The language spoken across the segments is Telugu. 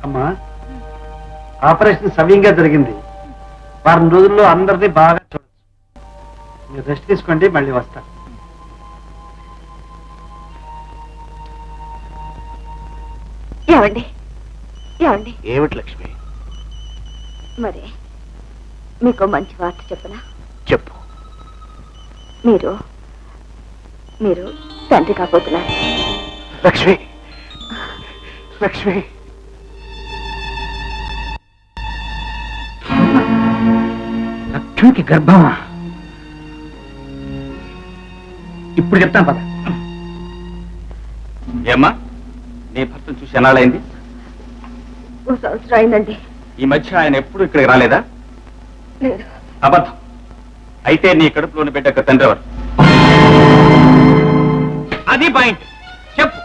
అమ్మా, ఆపరేషన్ సవ్యంగా జరిగింది. వారం రోజుల్లో అందరినీ బాగా చూడొచ్చు. మీరు రెస్ట్ తీసుకోండి, మళ్ళీ వస్తా. ఏమండి ఏమండి? ఏమిటి లక్ష్మి? మరి మీకు మంచి వార్త చెప్పనా? చెప్పు. మీరు మీరు తండ్రి కాబోతున్నారు. లక్ష్మి, లక్ష్మి, లక్ష్మికి గర్భమా? ఇప్పుడు చెప్తాను పద. ఏమ్మా, నీ భర్తను చూసి ఎన్నాళ్ళైంది? 1 సంవత్సరం అయిందండి. ఈ మధ్య ఆయన ఎప్పుడు ఇక్కడికి రాలేదా? లేదు. అబద్ధం. అయితే నీ కడుపులోని బిడ్డ తండ్రి ఎవరు? అది పాయింట్. చెప్పు,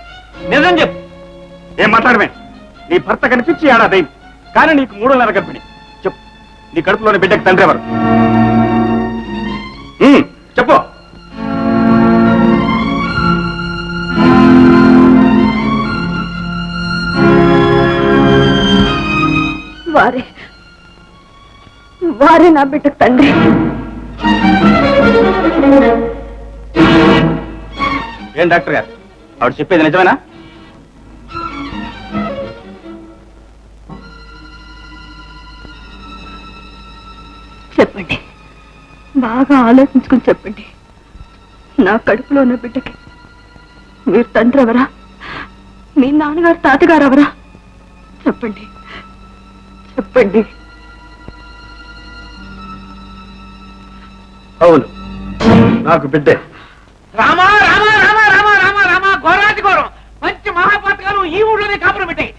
నిజం చెప్పు. ఏం మాట్లాడమే? నీ భర్త కనిపించి ఏడాదైంది, కానీ నీకు 3 నెలల గర్భిణి. చెప్పు, నీ కడుపులోని బిడ్డకు తండ్రి ఎవరు? చెప్పు. వారే నా బిడ్డకు తండ్రి. ఏం డాక్టర్ గారు, ఆవిడ చెప్పేది నిజమేనా? చెప్పండి, బాగా ఆలోచించుకుని చెప్పండి. నా కడుపులో ఉన్న బిడ్డకి మీరు తండ్రి ఎవరా? మీ నాన్నగారు తాతగారు ఎవరా? చెప్పండి చెప్పండి. అవును, నాకు బిడ్డే. రామా రామా రామా రామా రామా రామా ఘోరాతి ఘోరం. మంచి మహాపాతకాలు ఈ ఊళ్ళోనే కాపురం పెట్టాయి.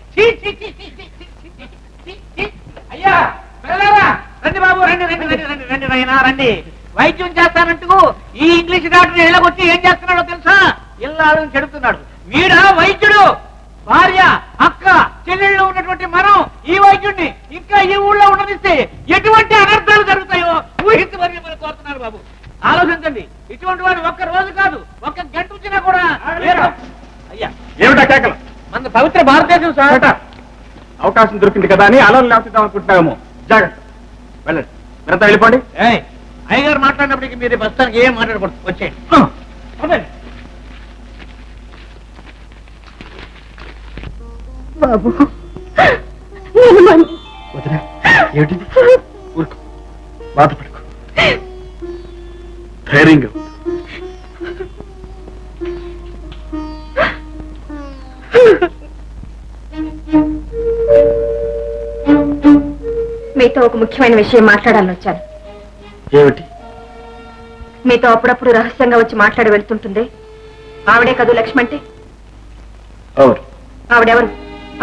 అయ్యా వెళ్ళారా? రండి బాబు, రండి రండి రండి రండి రండి నాయనా రండి. వైద్యం చేస్తానంటూ ఈ ఇంగ్లీష్ డాక్టర్ ఇళ్ళకొచ్చి ఏం చేస్తున్నాడో తెలుసా? ఇల్లాలను చెడుతున్నాడు. వీడా వైద్యుడు? భార్య, అక్క, చెల్లెళ్ళు ఉన్నటువంటి మనం ఈ వైద్యుడిని ఇంకా ఈ ఊళ్ళో ఉండనిస్తే ఎటువంటి అనర్థాలు జరుగుతాయో ఊహించమని మనం కోరుతున్నారు బాబు. ఆలోచించండి. ఇటువంటి వాడు 1 రోజు కాదు, 1 గంట వచ్చినా కూడా. అయ్యా ఏమిటా కేకలు? మన పవిత్ర భారతదేశం సార్. అవకాశం దొరికింది కదా అని అలలు లేపుతాం అనుకుంటున్నాము. జాగ్రత్త, వెళ్ళండి. మీరంతా వెళ్ళిపోండి. అయ్యగారు మాట్లాడినప్పటికీ మీరు ప్రస్తుతానికి ఏం మాట్లాడకూడదు. వచ్చేయండి. బాబు, వదినా, ఏమిటిది? ఊరుకో, బాధపడుకో, ధైర్యంగా ఉండు. మీతో ఒక ముఖ్యమైన విషయం మాట్లాడాలని వచ్చాను. ఏమిటి? మీతో అప్పుడప్పుడు రహస్యంగా వచ్చి మాట్లాడి వెళ్తుంటుంది ఆవిడే కదూ లక్ష్మి అంటే? అవును. ఆవిడెవరు?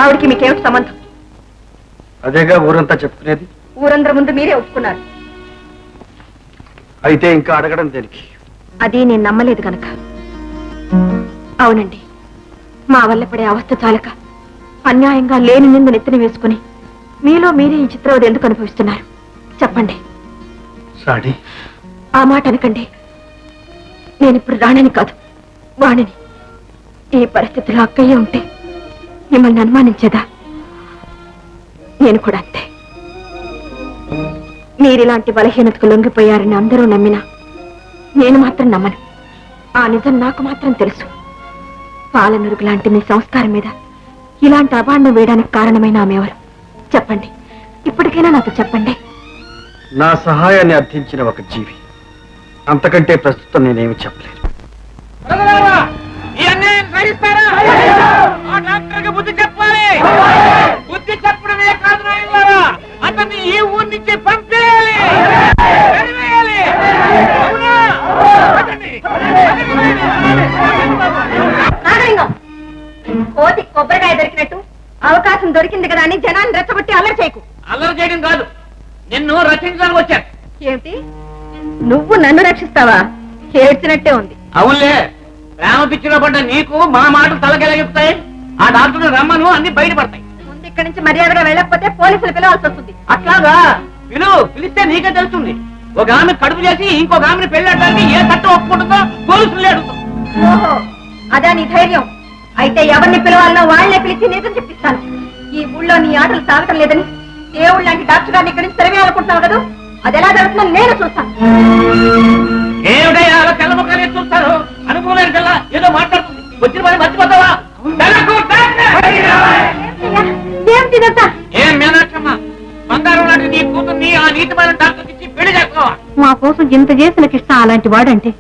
ఆవిడికి మీకేమిటి సంబంధం? అదేగా ఊరంతా చెప్పుకునేది. ఊరందరి ముందు మీరే ఒప్పుకున్నారు. అయితే ఇంకా అడగడం దేనికి? అది నేను నమ్మలేదు కనుక. అవునండి, మా వల్ల పడే అవస్థ చాలక అన్యాయంగా లేని నింద నెత్తిన వేసుకుని మీలో మీరే ఈ చిత్రవద ఎందుకు అనుభవిస్తున్నారు? చెప్పండి. సాడి, ఆ మాట అనకండి. నేనిప్పుడు రాణిని కాదు, వాణిని. ఈ పరిస్థితిలో అక్కయ్య ఉంటే మిమ్మల్ని అనుమానించేదా? నేను కూడా అంతే. మీరిలాంటి బలహీనతకు లొంగిపోయారని అందరూ నమ్మినా నేను మాత్రం నమ్మను. ఆ నిజం నాకు మాత్రం తెలుసు. పాలనురుగు లాంటి మీ సంస్కారం మీద ఇలాంటి అభాండం వేయడానికి కారణమైన ఆమె ఎవరు? చెప్పండి, ఇప్పటికైనా నాతో చెప్పండి. నా సహాయాన్ని అర్థించిన ఒక జీవి. అంతకంటే ప్రస్తుతం నేనేమి చెప్పలేను. ఈ అన్యాయం సహిస్తారా? ఆ డాక్టర్కి బుద్ధి చెప్పాలి. బుద్ధి చెప్పడమే కాదు నాయనలారా, అతన్ని ఈ ఊరి నుంచి పంపేయాలి. కోతి కొబ్బరికాయ దొరికినట్టు అవకాశం దొరికింది కదా అని జనాన్ని రెచ్చగొట్టి అల్లరి చేయకు. అల్లరి చేయడం కాదు, నిన్ను రక్షించడానికి వచ్చాను. ఏమిటి, నువ్వు నన్ను రక్షిస్తావా? ఏడ్చినట్టే ఉంది. అవునులే, ప్రేమ పిచ్చిలో పడ్డ నీకు మా మాటలు తలకెలగిస్తాయి. ఆ డాక్టర్ రమ్మను, అన్ని బయటపడతాయి. ముందు ఇక్కడి నుంచి మర్యాదగా వెళ్ళకపోతే పోలీసులు పిలవాల్సి వస్తుంది. అట్లాగా పిలిస్తే నీకే తెలుస్తుంది. ఒక ఆమె కడుపు చేసి ఇంకొక ఆమెను పెళ్ళడానికి ఏ చట్టం ఒప్పుకుంటుందో పోలీసులు అడుగుతాం. ఓహో, అదా నీ ధైర్యం? అయితే ఎవరిని పిలవాలనో వాళ్లే పిలిచి నిజం చెప్పిస్తాను. ఈ ఊళ్ళో నీ ఆటలు సాగటం లేదని దేవుడు లాంటి డాక్టర్ గారిని ఇక్కడి నుంచి తెరవేయాలనుకుంటున్నావు కదా, అది ఎలా జరుగుతుందో నేను చూస్తాను. ఏమిటయ్యా అలా తెల్లముఖాలు చూస్తారు? అనుకోలేని పిల్ల ఏదో మాట్లాడుతుంది, వచ్చిన పని మర్చిపోతావా? ఏమిటిదంతా? ఏం మీనాక్షమ్మ, బంగారం లాంటి నీ కూతుర్ని ఆ నీతిమైన డాక్టర్కి ఇచ్చి పెళ్లి చేస్తావా? మా కోసం ఇంత చేసిన కృష్ణ అలాంటి వాడంటే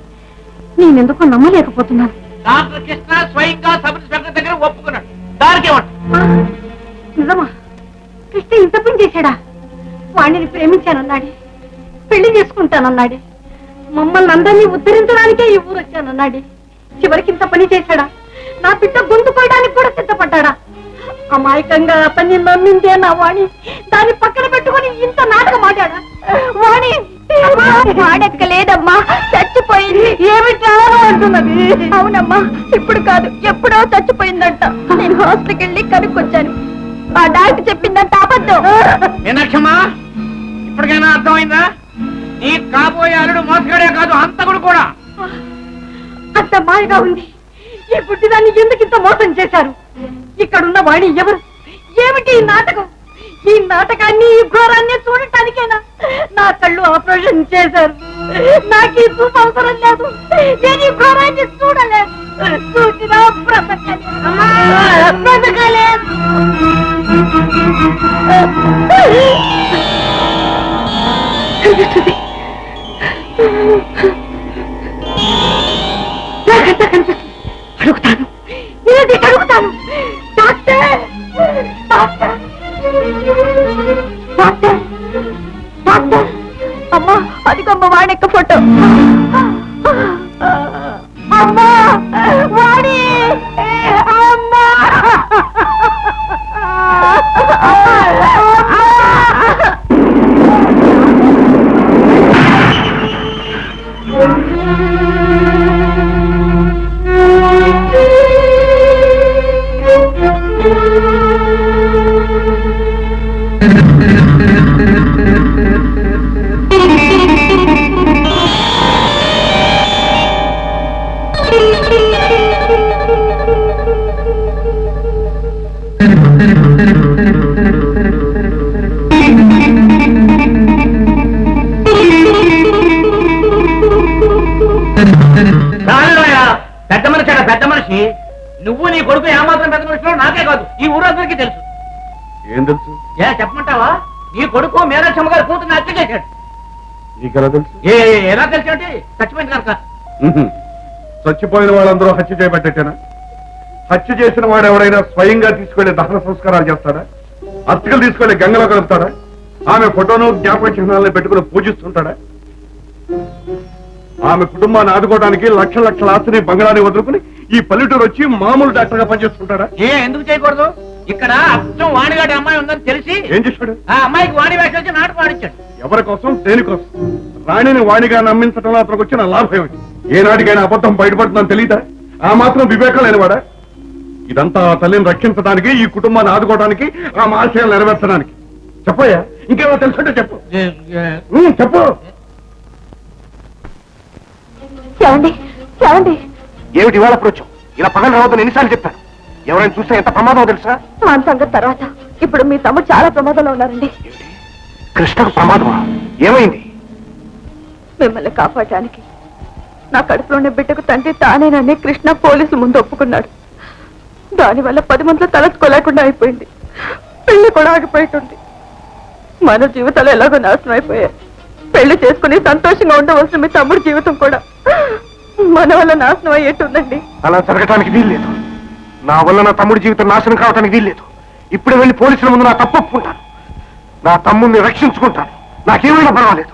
నేనెందుకో నమ్మలేకపోతున్నాను. డాక్టర్ కృష్ణ స్వయంగా సబ్ ఇన్స్పెక్టర్ దగ్గర ఒప్పుకున్నాడు. దానికేమంట? నిజమా? కృష్ణ ఇంత పని చేశాడా? వాణ్ణిని ప్రేమించానన్నాడే, పెళ్లి చేసుకుంటానన్నాడే, మమ్మల్ని అందరినీ ఉద్ధరించడానికే ఈ ఊరు వచ్చానన్నాడే, చివరికి ఇంత పని చేశాడా? నా బిడ్డ గొంతు కోయడానికి కూడా సిద్ధపడ్డా? అమాయకంగా అతన్ని నమ్మిందే నా వాణి దాన్ని పక్కన పెట్టుకుని ఇంత నాటకం ఆడాడా? వాణి వాడెక్కలేదమ్మా, చచ్చిపోయింది. ఏమిటా అంటున్నది? అవునమ్మా, ఇప్పుడు కాదు ఎప్పుడో చచ్చిపోయిందంట. నేను హాస్పిటల్కి వెళ్ళి కనుక్కొచ్చాను. ఆ డాక్టర్ చెప్పిందంట అబద్ధం. మీనాక్షమ్మా, ఇప్పటికైనా అర్థమైందా? నీ కాబోయే అల్లుడు మోసగాడే కాదు, హంతకుడు కూడా. అంత మాయగా ఉంది. ఈ బుద్ధిదాన్ని ఎందుకు ఇంత మోసం చేశారు? ఇక్కడున్న వాణి ఎవరు? ఏమిటి ఈ నాటకం? ఈ నాటకాన్ని, ఈ ఘోరాన్ని చూడటానికేనా నా కళ్ళు ఆపరేషన్ చేశారు? నాకు ఈ చూపు అవసరం లేదు. నేను ఈ ఘోరాన్ని చూడలేదు. చూసినా బ్రతకలేదు. బ్రతకలేదు. అడుగుతాను, నేను అడుగుతాను. Doctor, doctor, doctor, doctor. అమ్మా, అదిగమ్మ వాణెక్క ఫోటో. అమ్మా వాణి, అమ్మా. పెద్ద మనిషి పెద్ద మనిషి, నువ్వు నీ కొడుకు ఏమాత్రం పెద్ద మనిషిలో నాకే కాదు ఈ ఊరందరికీ తెలుసు. ఏం తెలుసు? ఏ చెప్పమంటావా? నీ కొడుకు మీనాక్షమ్మ గారు కూతుర్ని హత్య చేశాడు. నీకెలా తెలుసు? ఎలా తెలిసి? చచ్చిపోయింది కనుక. చచ్చిపోయిన వాళ్ళందరూ హత్య చేయబట్టేనా? హత్య చేసిన వాడు ఎవడైనా స్వయంగా తీసుకెళ్లి దహన సంస్కారాలు చేస్తాడా? అర్చకలు తీసుకెళ్లి గంగలో కలుపుతాడా? ఆమె ఫోటోను జ్ఞాపక చిహ్నాలను పెట్టుకుని పూజిస్తుంటాడా? ఆమె కుటుంబాన్ని ఆదుకోవడానికి లక్షల లక్షల ఆస్తిని బంగారాన్ని వదులుకుని ఈ పల్లెటూరు వచ్చి మామూలు డాక్టర్ గా పనిచేస్తుంటాడా? ఎందుకు చేయకూడదు? ఇక్కడ అచ్చం వాణిగాడి అమ్మాయి ఉందని తెలిసి ఏం చేశాడు? ఆ అమ్మాయికి వాణి వేషం వచ్చి నాటకం ఆడించాడు. ఎవరి కోసం, దేనికోసం? రాణిని వాణిగా నమ్మించడంలో అతనికి వచ్చిన లాభం ఏమిటి? ఏనాటికైనా అబద్ధం బయటపడుతుందని తెలియదా? ఆ మాత్రం వివేకం లేనివాడా? ఇదంతా ఆ తల్లిని రక్షించడానికి, ఈ కుటుంబాన్ని ఆదుకోవడానికి, ఆ ఆశయాలు నెరవేర్చడానికి. చెప్పయ్యా, ఇంకేమో తెలుసుంటే చెప్పు. చెప్పు. చూడండి, చూడండి. ఏమిటి ఇవాళ అప్రోచం? ఇలా పగలు రావద్దని ఎన్నిసార్లు చెప్పాను? ఎవరైనా చూస్తే ఎంత ప్రమాదం తెలుసా? మా సంగతి తర్వాత. ఇప్పుడు మీ తమ్ముడు చాలా ప్రమాదంలో ఉన్నారండి. కృష్ణకు ప్రమాదమా? ఏమైంది? మిమ్మల్ని కాపాడడానికి నా కడుపులోనే బిడ్డకు తండ్రి తానేనని కృష్ణ పోలీసు ముందు ఒప్పుకున్నాడు. దానివల్ల 10 మందిలో తలెత్తుకోలేకుండా అయిపోయింది. పెళ్లి కూడా ఆగిపోయింది. మన జీవితాలు ఎలాగో నాశనం అయిపోయాయి. పెళ్లి చేసుకుని సంతోషంగా ఉండవలసిన మీ తమ్ముడి జీవితం కూడా మన వల్ల నాశనం అయ్యేట్టుందండి. అలా జరగటానికి వీల్లేదు. నా వల్ల నా తమ్ముడి జీవితం నాశనం కావటానికి వీల్లేదు. ఇప్పుడు వెళ్ళి పోలీసుల ముందు నా తప్పు ఒప్పుకుంటాను. నా తమ్ముడిని రక్షించుకుంటాను. నాకేమైనా పర్వాలేదు.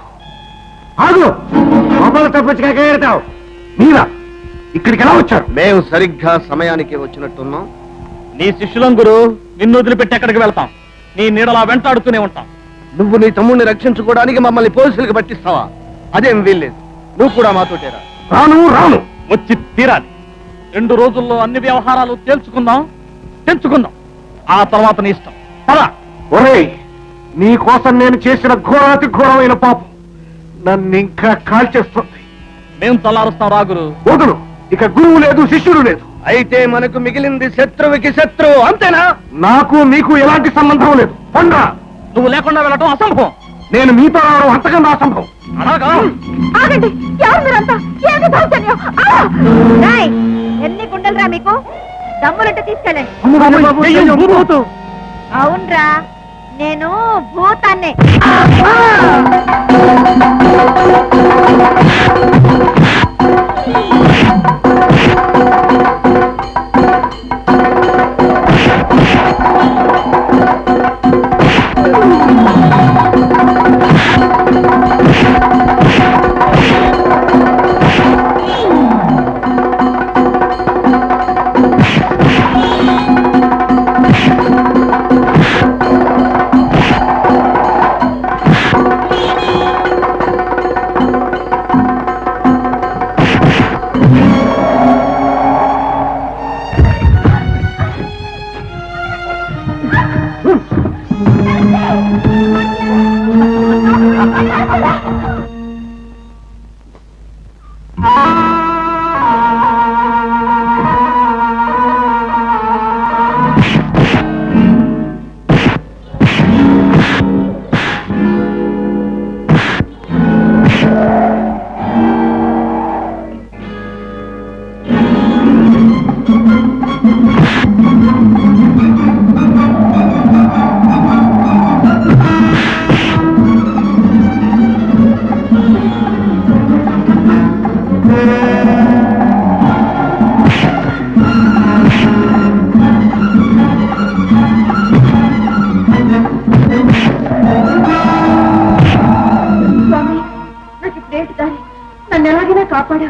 ఆగు! తప్పించుకెళ్తావు మీరా? ఇక్కడికి ఎలా వచ్చారు? మేము సరిగ్గా సమయానికి వచ్చినట్టున్నాం. నీ శిష్యులం గురు, నిన్ను వదిలిపెట్టి ఎక్కడికి వెళ్తాం? నీ నీడలా వెంటాడుతూనే ఉంటాం. నువ్వు నీ తమ్ముడిని రక్షించుకోవడానికి మమ్మల్ని పోలీసులకు పట్టిస్తావా? అదేం వీల్లేదు. నువ్వు కూడా మాతోటేరా. రాను రాను. వచ్చి తీరాలి. 2 రోజుల్లో అన్ని వ్యవహారాలు తెంచుకుందాం. ఆ తర్వాత నీ ఇష్టం. పద. ఒరేయ్, నీ కోసం నేను చేసిన ఘోరాతి ఘోరమైన పాపం నన్ను ఇంకా కాల్చేస్తుంది. మేము తలారుస్తాం రాగురు. వదులు. ఇక గురువు లేదు, శిష్యుడు లేదు. అయితే మనకు మిగిలింది శత్రువుకి శత్రువు, అంతేనా? నాకు మీకు ఎలాంటి సంబంధం లేదు. పండ్రా, నువ్వు లేకుండా వెళ్ళటం అసంభవం. నేను మీతో రావడం అంతకన్నా అసంభవం. అలాగా? ఆగండి, ఎవరు మీరంతా? ఏంటి దౌర్జన్యం? ఎన్ని గుండెలరా మీకు? దమ్ములంటే తీసుకెళ్ళండి. అవునరా, నేను భూతాన్నే. నన్ను ఎలాగైనా కాపాడా.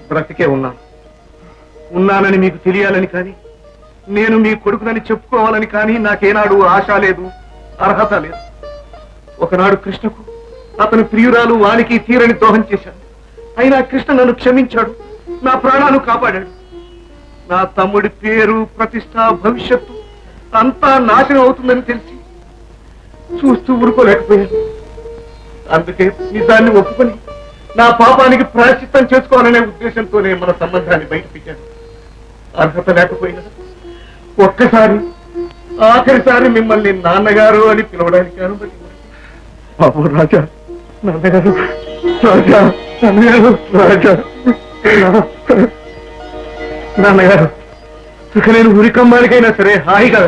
బ్రతికే ఉన్నానని మీకు తెలియాలని కానీ, నేను మీ కొడుకునని చెప్పుకోవాలని కానీ నాకేనాడు ఆశ లేదు, అర్హత లేదు. ఒకనాడు కృష్ణకు అతని ప్రియురాలు వానికి తీరని దోహం చేశాను. అయినా కృష్ణ నన్ను క్షమించాడు, నా ప్రాణాలు కాపాడాడు. నా తమ్ముడి పేరు, ప్రతిష్ట, భవిష్యత్తు అంతా నాశనం అవుతుందని తెలిసి చూస్తూ ఊరుకోలేకపోయాను. అందుకే నిజాన్ని ఒప్పుకొని నా పాపానికి ప్రాయశ్చిత్తం చేసుకోవాలనే ఉద్దేశంతోనే మన సంబంధాన్ని బయట పెట్టాను. అర్హత లేకపోయినా ఒక్కసారి, ఆఖరిసారి మిమ్మల్ని నాన్నగారు అని పిలవడానికి అనుమతి. బాబు రాజా, నాన్నగారు, రాజా, నాన్నగారు, రాజా, నాన్నగారు, ఇక నేను ఉరికమ్మానికైనా సరే హాయిగా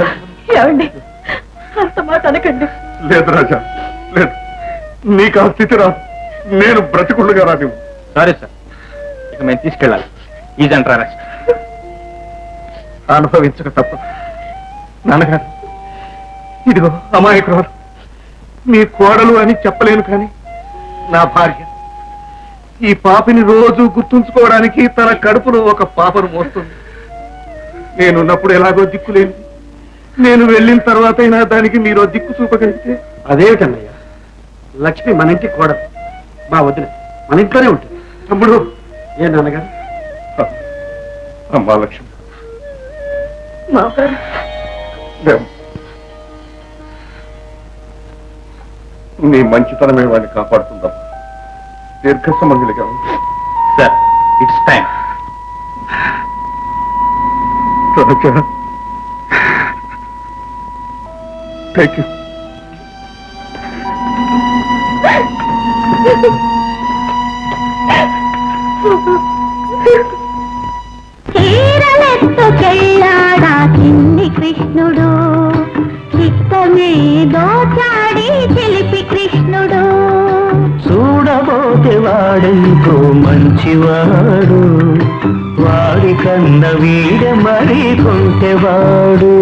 ఏమండి, అంత మాట అనకండి. లేదు రాజా, లేదు. నీకు ఆ స్థితి రాదు. నేను బ్రతికుళ్ళుగా రాదు. సారీ సార్, ఇక మేము తీసుకెళ్ళాలి. ఈజ్ అంటారా అరెస్ట్. అనుభవించక తప్ప. నాన్నగారు, ఇదిగో అమాయకురాలు, మీ కోడలు అని చెప్పలేను కానీ నా భార్య. ఈ పాపిని రోజు గుర్తుంచుకోవడానికి తన కడుపులో ఒక పాపను మోస్తుంది. నేనున్నప్పుడు ఎలాగో దిక్కులేని, నేను వెళ్ళిన తర్వాత అయినా దానికి మీరు దిక్కు చూపగలిగితే. అదేమిటన్నయ్య, లక్ష్మి మన ఇంటి కోడలు, మా వదిన, మన ఇంట్లోనే ఉంటుంది. తమ్ముడు. ఏ నాన్నగారు? అమ్మా లక్ష్మి, నీ మంచితనమే వాడిని కాపాడుతుందాం. దీర్ఘ సుమంగళిగా ఉంది. Sir, it's time. Thank you. చీరలెత్తుకెళ్ళాడా చిన్ని కృష్ణుడు, చిత్తమే దోచాడి తెలిపి కృష్ణుడు. చూడబోతే వాడెంతో మంచివాడు, వాడి కన్న వీడ మరి కొంటెవాడు.